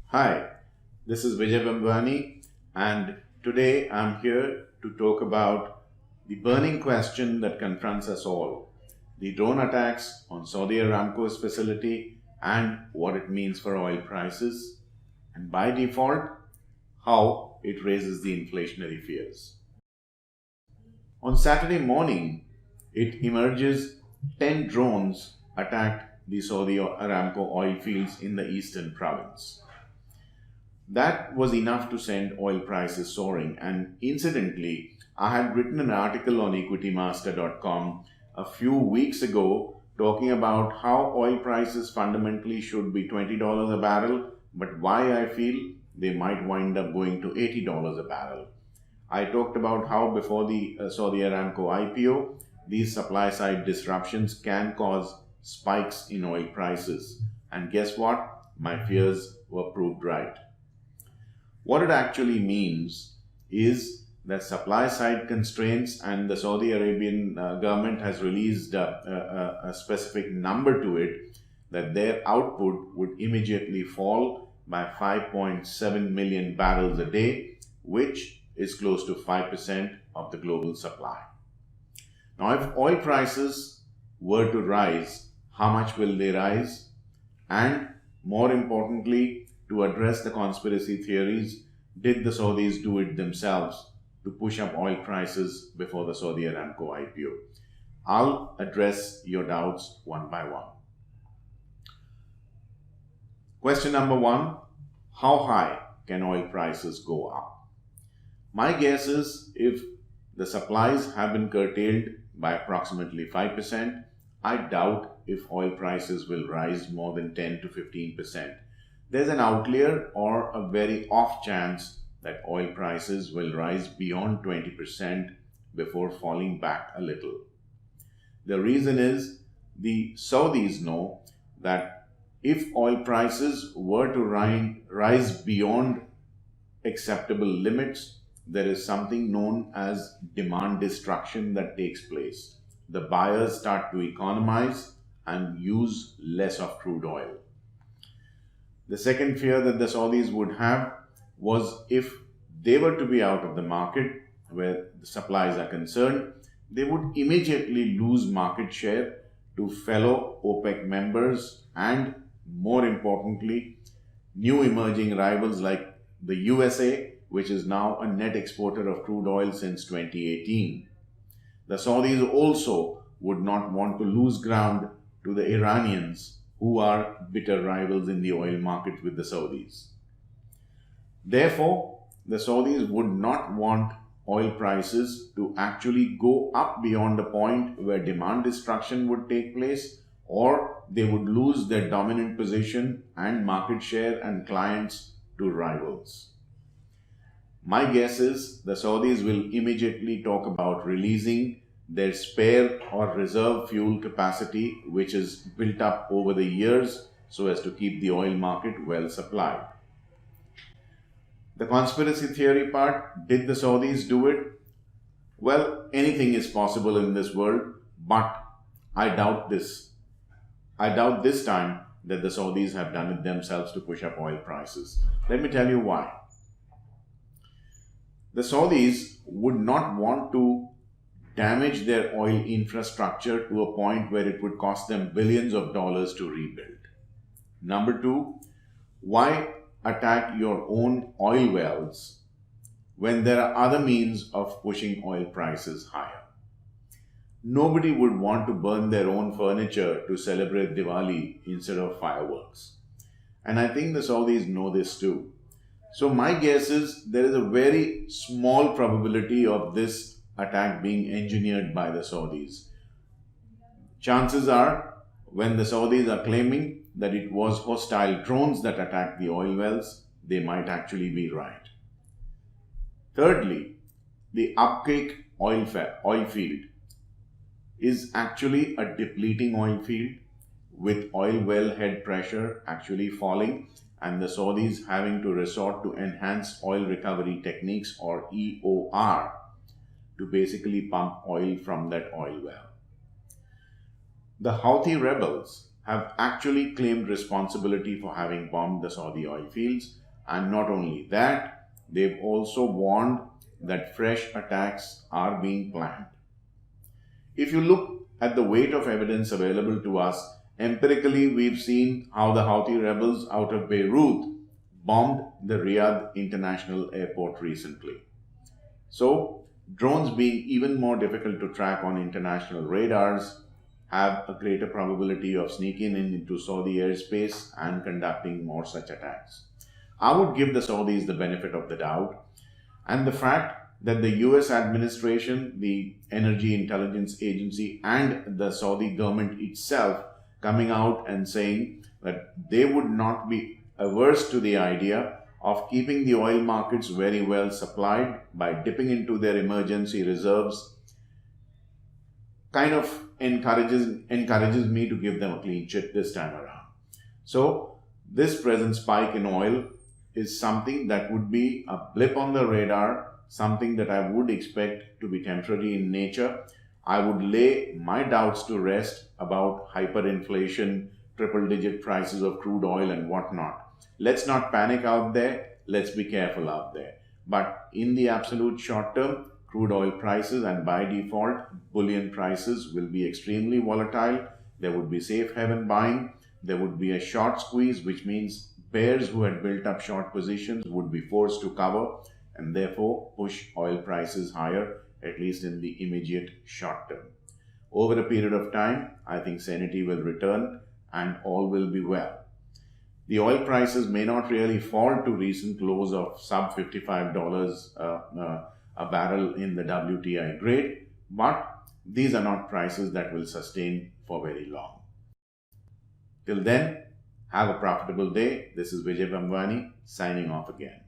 Hi, this is Vijay Bhambwani, and today I'm here to talk about the burning question that confronts us all, the drone attacks on Saudi Aramco's facility and what it means for oil prices, and by default, how it raises the inflationary fears. On Saturday morning, it emerges 10 drones attacked the Saudi Aramco oil fields in the eastern province. That was enough to send oil prices soaring. And incidentally, I had written an article on equitymaster.com a few weeks ago talking about how oil prices fundamentally should be $20 a barrel, but why I feel they might wind up going to $80 a barrel. I talked about how before the Saudi Aramco IPO, these supply side disruptions can cause spikes in oil prices. And guess what? My fears were proved right. What it actually means is that supply side constraints, and the Saudi Arabian government has released a specific number to it, that their output would immediately fall by 5.7 million barrels a day, which is close to 5% of the global supply. Now, if oil prices were to rise, how much will they rise? And more importantly, to address the conspiracy theories, did the Saudis do it themselves to push up oil prices before the Saudi Aramco IPO? I'll address your doubts one by one. Question number one, how high can oil prices go up? My guess is if the supplies have been curtailed by approximately 5%, I doubt if oil prices will rise more than 10 to 15%. There's an outlier or a very off chance that oil prices will rise beyond 20% before falling back a little. The reason is the Saudis know that if oil prices were to rise beyond acceptable limits, there is something known as demand destruction that takes place. The buyers start to economize and use less of crude oil. The second fear that the Saudis would have was if they were to be out of the market where the supplies are concerned, they would immediately lose market share to fellow OPEC members and, more importantly, new emerging rivals like the USA, which is now a net exporter of crude oil since 2018. The Saudis also would not want to lose ground to the Iranians, who are bitter rivals in the oil market with the Saudis. Therefore, the Saudis would not want oil prices to actually go up beyond a point where demand destruction would take place, or they would lose their dominant position and market share and clients to rivals. My guess is the Saudis will immediately talk about releasing their spare or reserve fuel capacity, which is built up over the years so as to keep the oil market well supplied. The conspiracy theory part, did the Saudis do it? Well, anything is possible in this world, but I doubt this. I doubt this time that the Saudis have done it themselves to push up oil prices. Let me tell you why. The Saudis would not want to damage their oil infrastructure to a point where it would cost them billions of dollars to rebuild. Number two, why attack your own oil wells when there are other means of pushing oil prices higher? Nobody would want to burn their own furniture to celebrate Diwali instead of fireworks. And I think the Saudis know this too. So my guess is there is a very small probability of this attack being engineered by the Saudis. Chances are, when the Saudis are claiming that it was hostile drones that attacked the oil wells, they might actually be right. Thirdly, the Upcake oil field is actually a depleting oil field with oil well head pressure actually falling and the Saudis having to resort to enhanced oil recovery techniques, or EOR, to basically pump oil from that oil well. The Houthi rebels have actually claimed responsibility for having bombed the Saudi oil fields, and not only that, they've also warned that fresh attacks are being planned. If you look at the weight of evidence available to us, empirically we've seen how the Houthi rebels out of Beirut bombed the Riyadh International Airport recently. So, drones being even more difficult to track on international radars have a greater probability of sneaking into Saudi airspace and conducting more such attacks. I would give the Saudis the benefit of the doubt, and the fact that the US administration, the Energy Intelligence Agency, and the Saudi government itself coming out and saying that they would not be averse to the idea of keeping the oil markets very well supplied by dipping into their emergency reserves kind of encourages me to give them a clean chit this time around. So this present spike in oil is something that would be a blip on the radar, something that I would expect to be temporary in nature. I would lay my doubts to rest about hyperinflation, triple-digit prices of crude oil and whatnot. Let's not panic out there. Let's be careful out there. But in the absolute short term, crude oil prices and by default, bullion prices will be extremely volatile. There would be safe haven buying. There would be a short squeeze, which means bears who had built up short positions would be forced to cover and therefore push oil prices higher, at least in the immediate short term. Over a period of time, I think sanity will return and all will be well. The oil prices may not really fall to recent lows of sub $55 a barrel in the WTI grade, but these are not prices that will sustain for very long. Till then, have a profitable day. This is Vijay Bhambwani signing off again.